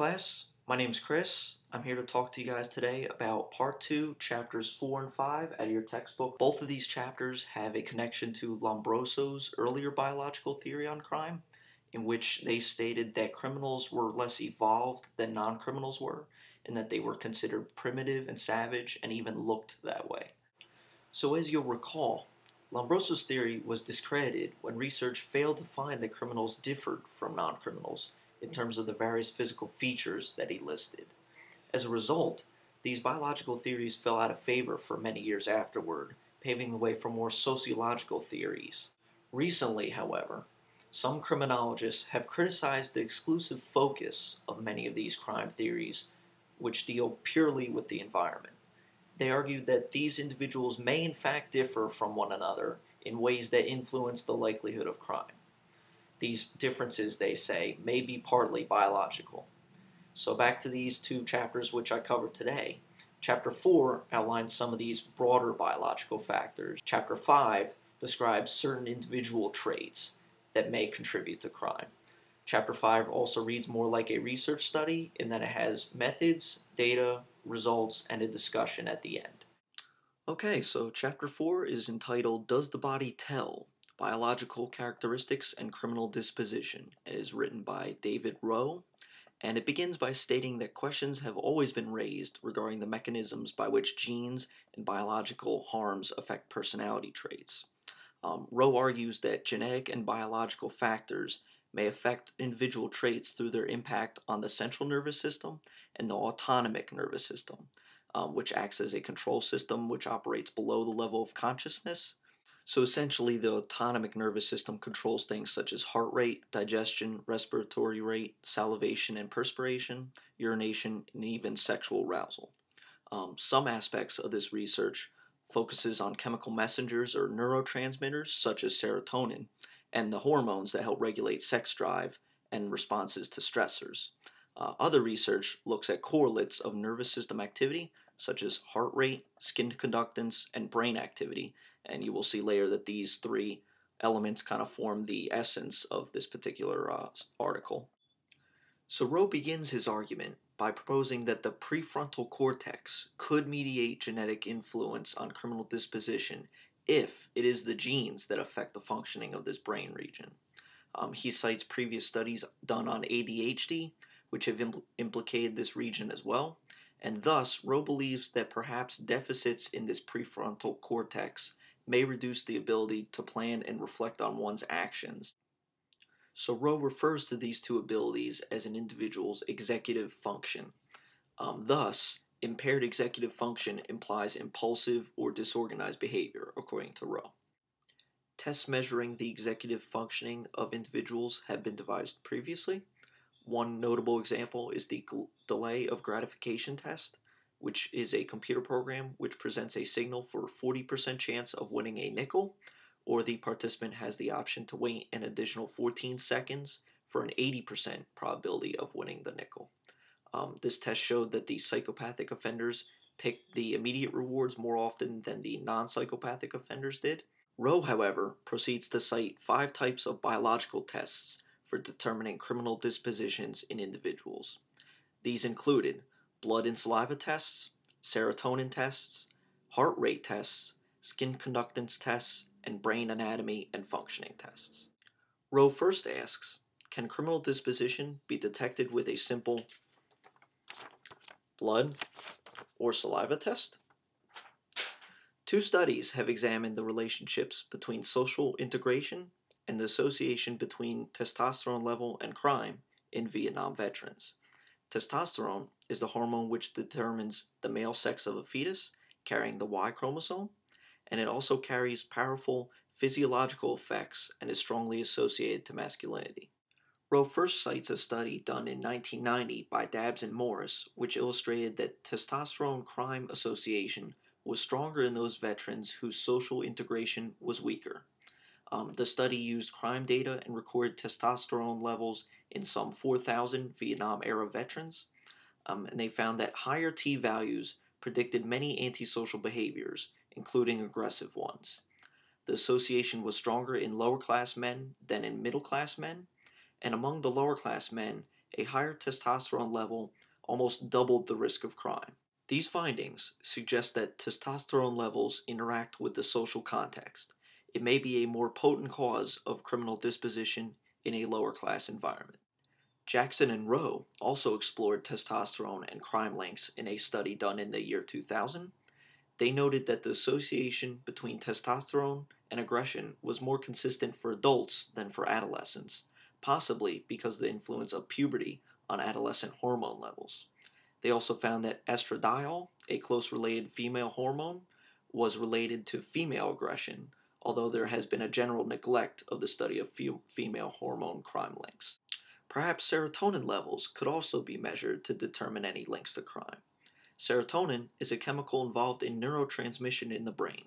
class, my name's Chris. I'm here to talk to you guys today about Part 2, Chapters 4 and 5 out of your textbook. Both of these chapters have a connection to Lombroso's earlier biological theory on crime, in which they stated that criminals were less evolved than non-criminals were, and that they were considered primitive and savage and even looked that way. So as you'll recall, Lombroso's theory was discredited when research failed to find that criminals differed from non-criminals in terms of the various physical features that he listed. As a result, these biological theories fell out of favor for many years afterward, paving the way for more sociological theories. Recently, however, some criminologists have criticized the exclusive focus of many of these crime theories, which deal purely with the environment. They argued that these individuals may in fact differ from one another in ways that influence the likelihood of crime. These differences, they say, may be partly biological. So back to these two chapters which I covered today. Chapter 4 outlines some of these broader biological factors. Chapter 5 describes certain individual traits that may contribute to crime. Chapter 5 also reads more like a research study in that it has methods, data, results, and a discussion at the end. Okay, so Chapter 4 is entitled Does the Body Tell? Biological Characteristics and Criminal Disposition. It is written by David Rowe, and it begins by stating that questions have always been raised regarding the mechanisms by which genes and biological harms affect personality traits. Rowe argues that genetic and biological factors may affect individual traits through their impact on the central nervous system and the autonomic nervous system, which acts as a control system which operates below the level of consciousness. So essentially, the autonomic nervous system controls things such as heart rate, digestion, respiratory rate, salivation and perspiration, urination, and even sexual arousal. Some aspects of this research focuses on chemical messengers or neurotransmitters such as serotonin and the hormones that help regulate sex drive and responses to stressors. Other research looks at correlates of nervous system activity such as heart rate, skin conductance, and brain activity, and you will see later that these three elements kind of form the essence of this particular article. So Rowe begins his argument by proposing that the prefrontal cortex could mediate genetic influence on criminal disposition if it is the genes that affect the functioning of this brain region. He cites previous studies done on ADHD, which have implicated this region as well, and thus Rowe believes that perhaps deficits in this prefrontal cortex may reduce the ability to plan and reflect on one's actions. So Rowe refers to these two abilities as an individual's executive function. Thus, impaired executive function implies impulsive or disorganized behavior, according to Rowe. Tests measuring the executive functioning of individuals have been devised previously. One notable example is the delay of gratification test, which is a computer program which presents a signal for a 40% chance of winning a nickel, or the participant has the option to wait an additional 14 seconds for an 80% probability of winning the nickel. This test showed that the psychopathic offenders picked the immediate rewards more often than the non-psychopathic offenders did. Rowe, however, proceeds to cite 5 types of biological tests for determining criminal dispositions in individuals. These included blood and saliva tests, serotonin tests, heart rate tests, skin conductance tests, and brain anatomy and functioning tests. Rowe first asks, can criminal disposition be detected with a simple blood or saliva test? 2 studies have examined the relationships between social integration and the association between testosterone level and crime in Vietnam veterans. Testosterone is the hormone which determines the male sex of a fetus carrying the Y chromosome, and it also carries powerful physiological effects and is strongly associated to masculinity. Rowe first cites a study done in 1990 by Dabbs and Morris, which illustrated that testosterone crime association was stronger in those veterans whose social integration was weaker. The study used crime data and recorded testosterone levels in some 4,000 Vietnam-era veterans, and they found that higher T values predicted many antisocial behaviors, including aggressive ones. The association was stronger in lower-class men than in middle-class men, and among the lower-class men, a higher testosterone level almost doubled the risk of crime. These findings suggest that testosterone levels interact with the social context. It may be a more potent cause of criminal disposition in a lower class environment. Jackson and Rowe also explored testosterone and crime links in a study done in the year 2000. They noted that the association between testosterone and aggression was more consistent for adults than for adolescents, possibly because of the influence of puberty on adolescent hormone levels. They also found that estradiol, a close related female hormone, was related to female aggression, although there has been a general neglect of the study of female hormone crime links. Perhaps serotonin levels could also be measured to determine any links to crime. Serotonin is a chemical involved in neurotransmission in the brain.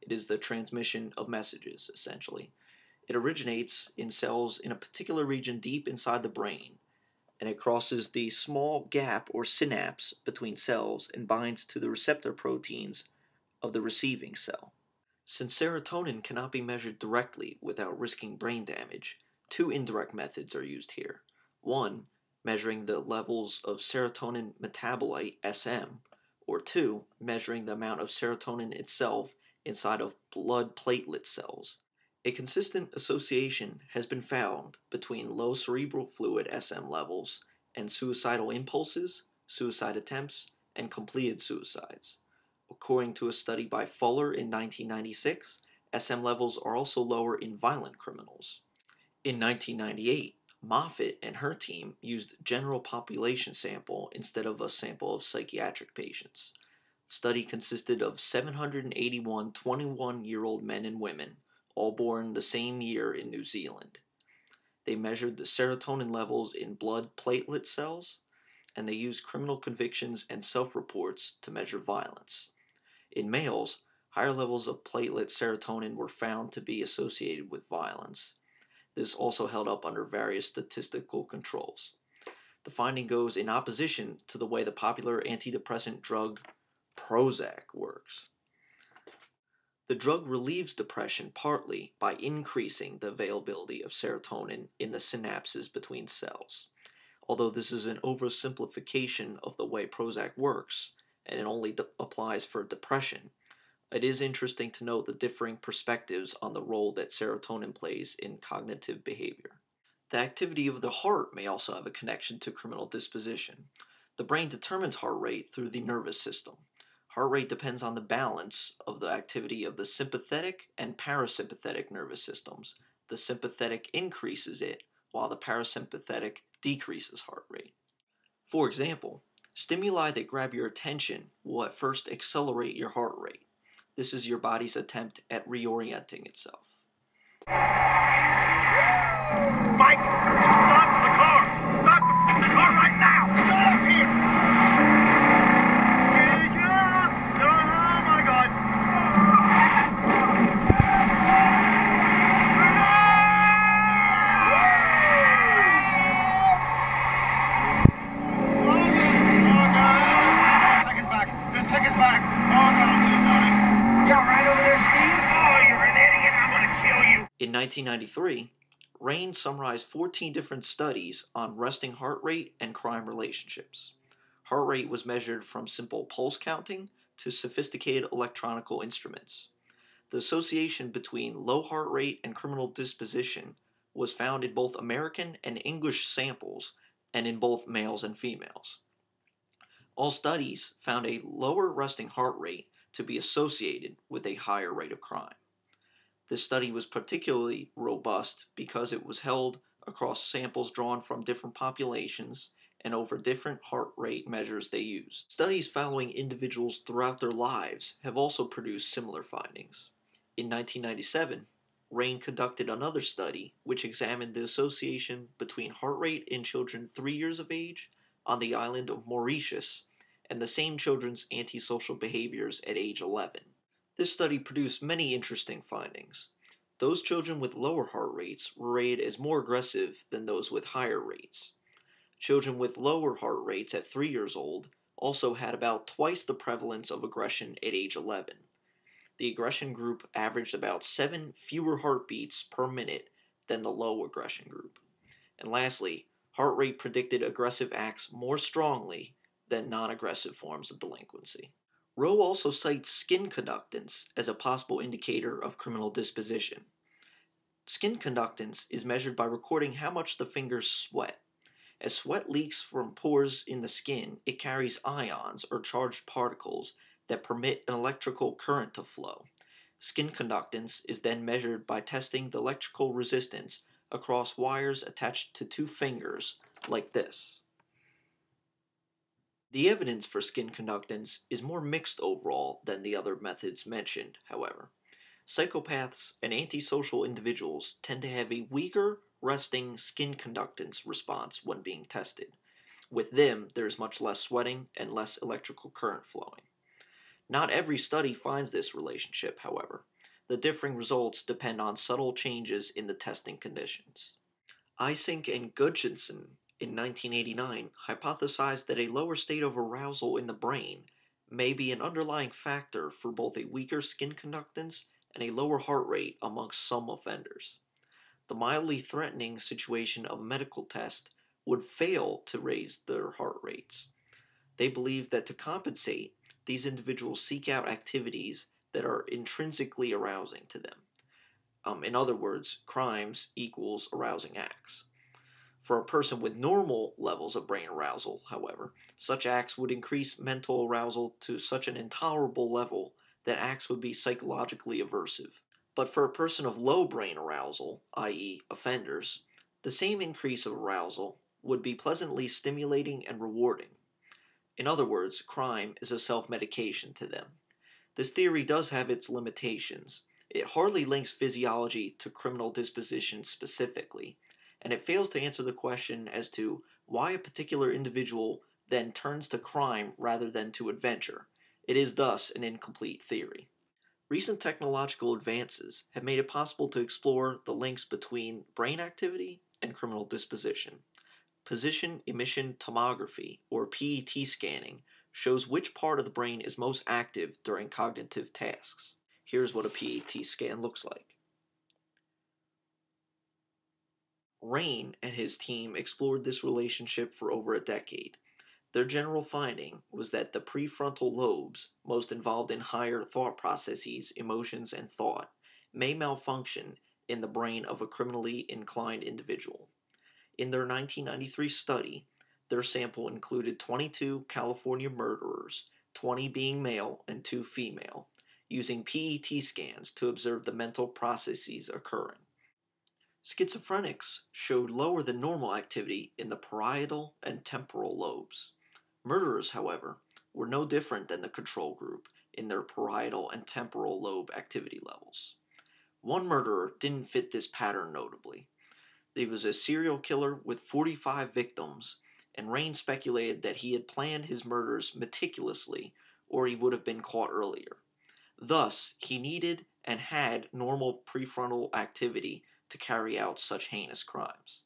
It is the transmission of messages, essentially. It originates in cells in a particular region deep inside the brain, and it crosses the small gap or synapse between cells and binds to the receptor proteins of the receiving cell. Since serotonin cannot be measured directly without risking brain damage, two indirect methods are used here. One, measuring the levels of serotonin metabolite SM, or two, measuring the amount of serotonin itself inside of blood platelet cells. A consistent association has been found between low cerebral fluid SM levels and suicidal impulses, suicide attempts, and completed suicides. According to a study by Fuller in 1996, SM levels are also lower in violent criminals. In 1998, Moffitt and her team used general population sample instead of a sample of psychiatric patients. The study consisted of 781 21-year-old men and women, all born the same year in New Zealand. They measured the serotonin levels in blood platelet cells, and they used criminal convictions and self-reports to measure violence. In males, higher levels of platelet serotonin were found to be associated with violence. This also held up under various statistical controls. The finding goes in opposition to the way the popular antidepressant drug Prozac works. The drug relieves depression partly by increasing the availability of serotonin in the synapses between cells. Although this is an oversimplification of the way Prozac works, and it only applies for depression, it is interesting to note the differing perspectives on the role that serotonin plays in cognitive behavior. The activity of the heart may also have a connection to criminal disposition. The brain determines heart rate through the nervous system. Heart rate depends on the balance of the activity of the sympathetic and parasympathetic nervous systems. The sympathetic increases it, while the parasympathetic decreases heart rate. For example, stimuli that grab your attention will at first accelerate your heart rate. This is your body's attempt at reorienting itself. Mike, stop the car! Stop the car right now! Get up here! Yeah. Oh my God! Oh God! Take us back! Just take us back! Oh no, please, Tony! You all right over there, Steve? Oh, you're an idiot! I'm gonna kill you! In 1993, Rain summarized 14 different studies on resting heart rate and crime relationships. Heart rate was measured from simple pulse counting to sophisticated electronical instruments. The association between low heart rate and criminal disposition was found in both American and English samples and in both males and females. All studies found a lower resting heart rate to be associated with a higher rate of crime. This study was particularly robust because it was held across samples drawn from different populations and over different heart rate measures they used. Studies following individuals throughout their lives have also produced similar findings. In 1997, Rain conducted another study which examined the association between heart rate in children 3 years of age on the island of Mauritius and the same children's antisocial behaviors at age 11. This study produced many interesting findings. Those children with lower heart rates were rated as more aggressive than those with higher rates. Children with lower heart rates at 3 years old also had about twice the prevalence of aggression at age 11. The aggression group averaged about 7 fewer heartbeats per minute than the low aggression group. And lastly, Heart rate predicted aggressive acts more strongly than non-aggressive forms of delinquency. Rowe also cites skin conductance as a possible indicator of criminal disposition. Skin conductance is measured by recording how much the fingers sweat. As sweat leaks from pores in the skin, it carries ions or charged particles that permit an electrical current to flow. Skin conductance is then measured by testing the electrical resistance across wires attached to two fingers, like this. The evidence for skin conductance is more mixed overall than the other methods mentioned, however. Psychopaths and antisocial individuals tend to have a weaker resting skin conductance response when being tested. With them, there is much less sweating and less electrical current flowing. Not every study finds this relationship, however. The differing results depend on subtle changes in the testing conditions. Eysenck and Gudjonsson in 1989 hypothesized that a lower state of arousal in the brain may be an underlying factor for both a weaker skin conductance and a lower heart rate amongst some offenders. The mildly threatening situation of a medical test would fail to raise their heart rates. They believe that to compensate, these individuals seek out activities that are intrinsically arousing to them. In other words, crimes equals arousing acts. For a person with normal levels of brain arousal, however, such acts would increase mental arousal to such an intolerable level that acts would be psychologically aversive. But for a person of low brain arousal, i.e., offenders, the same increase of arousal would be pleasantly stimulating and rewarding. In other words, crime is a self-medication to them. This theory does have its limitations. It hardly links physiology to criminal disposition specifically, and it fails to answer the question as to why a particular individual then turns to crime rather than to adventure. It is thus an incomplete theory. Recent technological advances have made it possible to explore the links between brain activity and criminal disposition. Position emission tomography, or PET scanning, shows which part of the brain is most active during cognitive tasks. Here's what a PET scan looks like. Rain and his team explored this relationship for over a decade. Their general finding was that the prefrontal lobes, most involved in higher thought processes, emotions, and thought, may malfunction in the brain of a criminally inclined individual. In their 1993 study, their sample included 22 California murderers, 20 being male and 2 female, using PET scans to observe the mental processes occurring. Schizophrenics showed lower than normal activity in the parietal and temporal lobes. Murderers, however, were no different than the control group in their parietal and temporal lobe activity levels. One murderer didn't fit this pattern notably. He was a serial killer with 45 victims, and Rain speculated that he had planned his murders meticulously or he would have been caught earlier. Thus, he needed and had normal prefrontal activity to carry out such heinous crimes.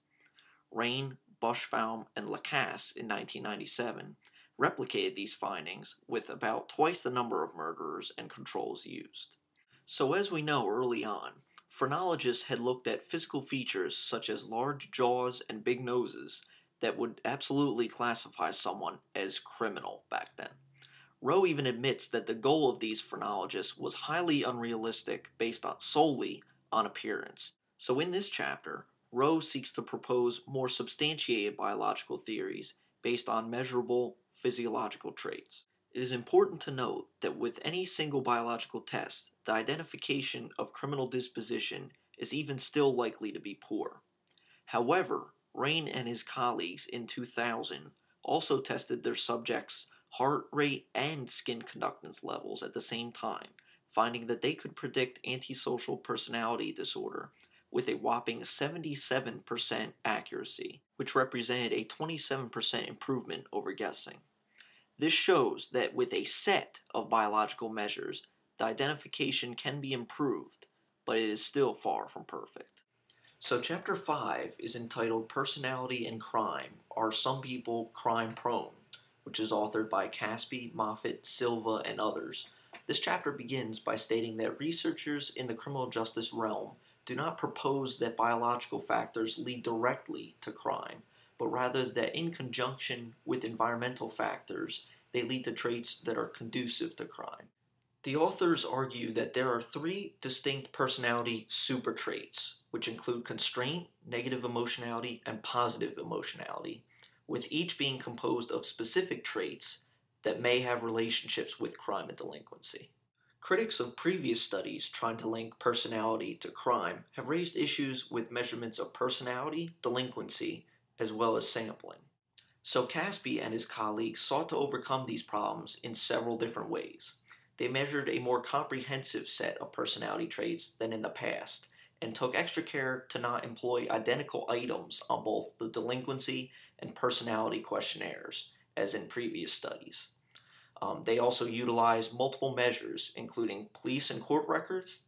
Rain, Bushbaum, and Lacasse in 1997 replicated these findings with about twice the number of murderers and controls used. So as we know early on, phrenologists had looked at physical features such as large jaws and big noses that would absolutely classify someone as criminal back then. Rowe even admits that the goal of these phrenologists was highly unrealistic based solely on appearance. So in this chapter, Rowe seeks to propose more substantiated biological theories based on measurable physiological traits. It is important to note that with any single biological test, the identification of criminal disposition is even still likely to be poor. However, Rain and his colleagues in 2000 also tested their subjects' heart rate and skin conductance levels at the same time, finding that they could predict antisocial personality disorder with a whopping 77% accuracy, which represented a 27% improvement over guessing. This shows that with a set of biological measures, the identification can be improved, but it is still far from perfect. So Chapter 5 is entitled Personality and Crime. Are Some People Crime Prone?, which is authored by Caspi, Moffat, Silva, and others. This chapter begins by stating that researchers in the criminal justice realm do not propose that biological factors lead directly to crime, but rather that in conjunction with environmental factors, they lead to traits that are conducive to crime. The authors argue that there are three distinct personality super traits, which include constraint, negative emotionality, and positive emotionality, with each being composed of specific traits that may have relationships with crime and delinquency. Critics of previous studies trying to link personality to crime have raised issues with measurements of personality, delinquency, as well as sampling. So Caspi and his colleagues sought to overcome these problems in several different ways. They measured a more comprehensive set of personality traits than in the past, and took extra care to not employ identical items on both the delinquency and personality questionnaires, as in previous studies. They also utilized multiple measures, including police and court records,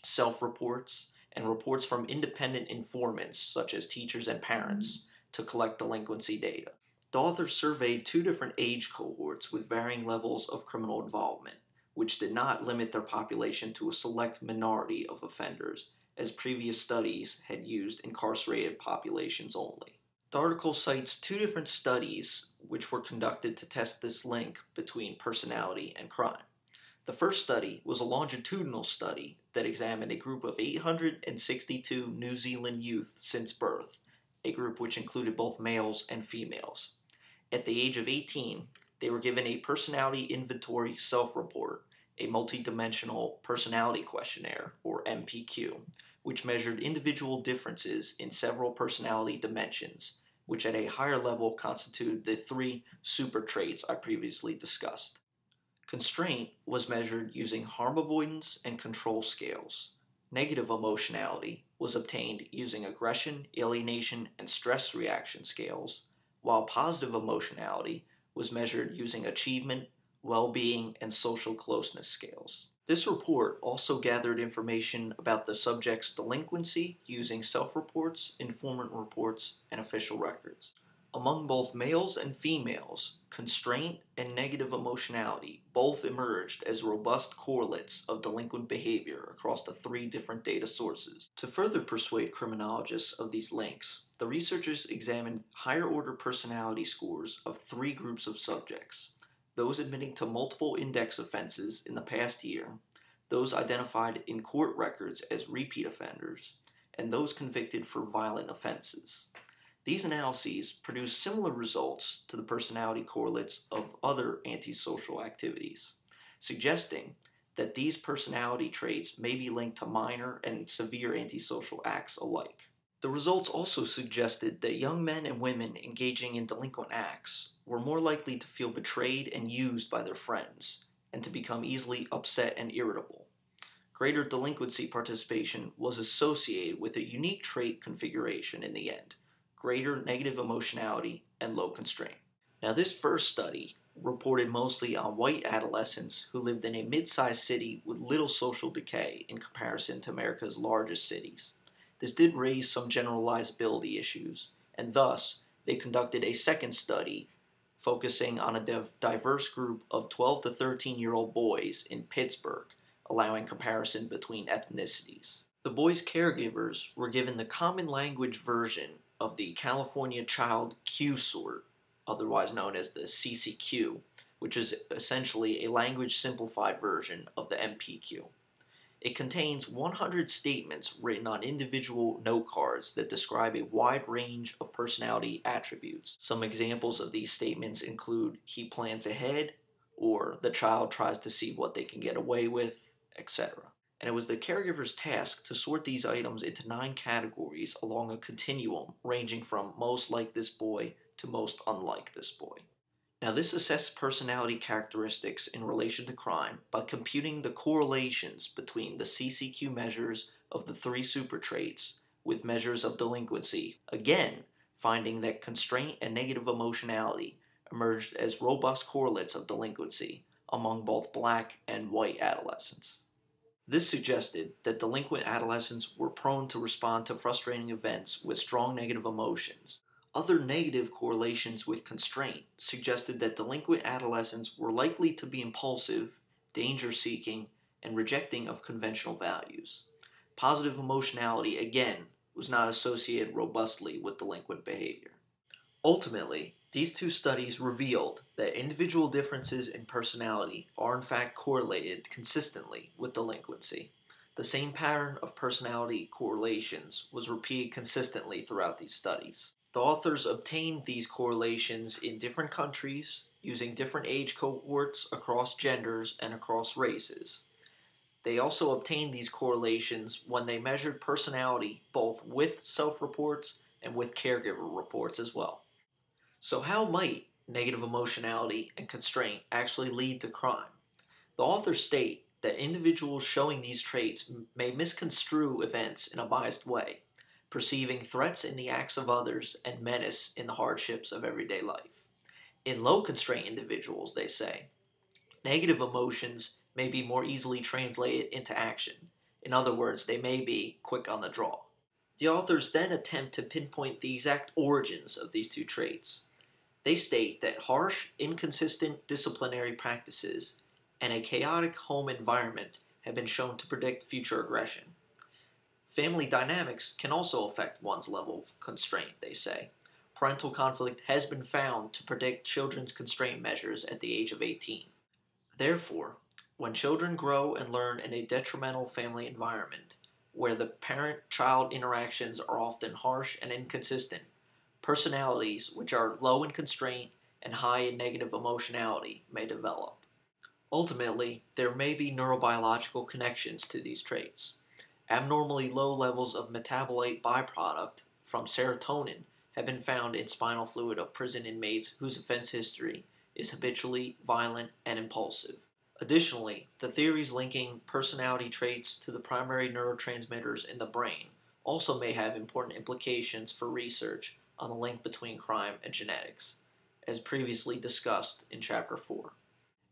self-reports, and reports from independent informants, such as teachers and parents, to collect delinquency data. The authors surveyed two different age cohorts with varying levels of criminal involvement, which did not limit their population to a select minority of offenders, as previous studies had used incarcerated populations only. The article cites two different studies which were conducted to test this link between personality and crime. The first study was a longitudinal study that examined a group of 862 New Zealand youth since birth, a group which included both males and females. At the age of 18, they were given a personality inventory self-report, a multidimensional personality questionnaire, or MPQ, which measured individual differences in several personality dimensions, which at a higher level constituted the three super traits I previously discussed. Constraint was measured using harm avoidance and control scales. Negative emotionality was obtained using aggression, alienation, and stress reaction scales, while positive emotionality was measured using achievement, well-being, and social closeness scales. This report also gathered information about the subject's delinquency using self-reports, informant reports, and official records. Among both males and females, constraint and negative emotionality both emerged as robust correlates of delinquent behavior across the three different data sources. To further persuade criminologists of these links, the researchers examined higher-order personality scores of three groups of subjects: those admitting to multiple index offenses in the past year, those identified in court records as repeat offenders, and those convicted for violent offenses. These analyses produce similar results to the personality correlates of other antisocial activities, suggesting that these personality traits may be linked to minor and severe antisocial acts alike. The results also suggested that young men and women engaging in delinquent acts were more likely to feel betrayed and used by their friends, and to become easily upset and irritable. Greater delinquency participation was associated with a unique trait configuration in the end: greater negative emotionality and low constraint. Now, this first study reported mostly on white adolescents who lived in a mid-sized city with little social decay in comparison to America's largest cities. This did raise some generalizability issues, and thus they conducted a second study focusing on a diverse group of 12 to 13-year-old boys in Pittsburgh, allowing comparison between ethnicities. The boys' caregivers were given the common language version of the California Child Q sort, otherwise known as the CCQ, which is essentially a language simplified version of the MPQ. It contains 100 statements written on individual note cards that describe a wide range of personality attributes. Some examples of these statements include "he plans ahead," or "the child tries to see what they can get away with," etc. And it was the caregiver's task to sort these items into 9 categories along a continuum ranging from most like this boy to most unlike this boy. Now, this assessed personality characteristics in relation to crime by computing the correlations between the CCQ measures of the 3 super traits with measures of delinquency, again finding that constraint and negative emotionality emerged as robust correlates of delinquency among both black and white adolescents. This suggested that delinquent adolescents were prone to respond to frustrating events with strong negative emotions. Other negative correlations with constraint suggested that delinquent adolescents were likely to be impulsive, danger-seeking, and rejecting of conventional values. Positive emotionality, again, was not associated robustly with delinquent behavior. Ultimately, these two studies revealed that individual differences in personality are in fact correlated consistently with delinquency. The same pattern of personality correlations was repeated consistently throughout these studies. The authors obtained these correlations in different countries using different age cohorts across genders and across races. They also obtained these correlations when they measured personality both with self-reports and with caregiver reports as well. So how might negative emotionality and constraint actually lead to crime? The authors state that individuals showing these traits may misconstrue events in a biased way, perceiving threats in the acts of others and menace in the hardships of everyday life. In low constraint individuals, they say, negative emotions may be more easily translated into action. In other words, they may be quick on the draw. The authors then attempt to pinpoint the exact origins of these two traits. They state that harsh, inconsistent disciplinary practices and a chaotic home environment have been shown to predict future aggression. Family dynamics can also affect one's level of constraint, they say. Parental conflict has been found to predict children's constraint measures at the age of 18. Therefore, when children grow and learn in a detrimental family environment, where the parent-child interactions are often harsh and inconsistent, personalities which are low in constraint and high in negative emotionality may develop. Ultimately, there may be neurobiological connections to these traits. Abnormally low levels of metabolite byproduct from serotonin have been found in spinal fluid of prison inmates whose offense history is habitually violent and impulsive. Additionally, the theories linking personality traits to the primary neurotransmitters in the brain also may have important implications for research on the link between crime and genetics, as previously discussed in Chapter 4.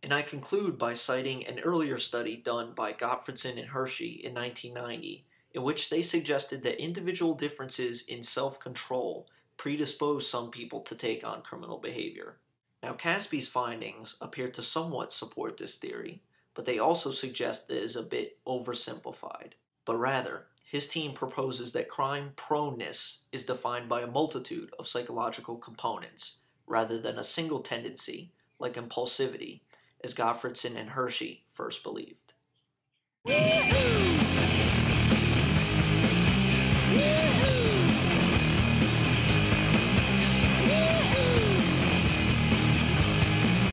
And I conclude by citing an earlier study done by Gottfredson and Hershey in 1990, in which they suggested that individual differences in self-control predispose some people to take on criminal behavior. Now, Casby's findings appear to somewhat support this theory, but they also suggest that it is a bit oversimplified. But rather, his team proposes that crime proneness is defined by a multitude of psychological components, rather than a single tendency, like impulsivity, as Gottfredson and Hershey first believed. Woo-hoo!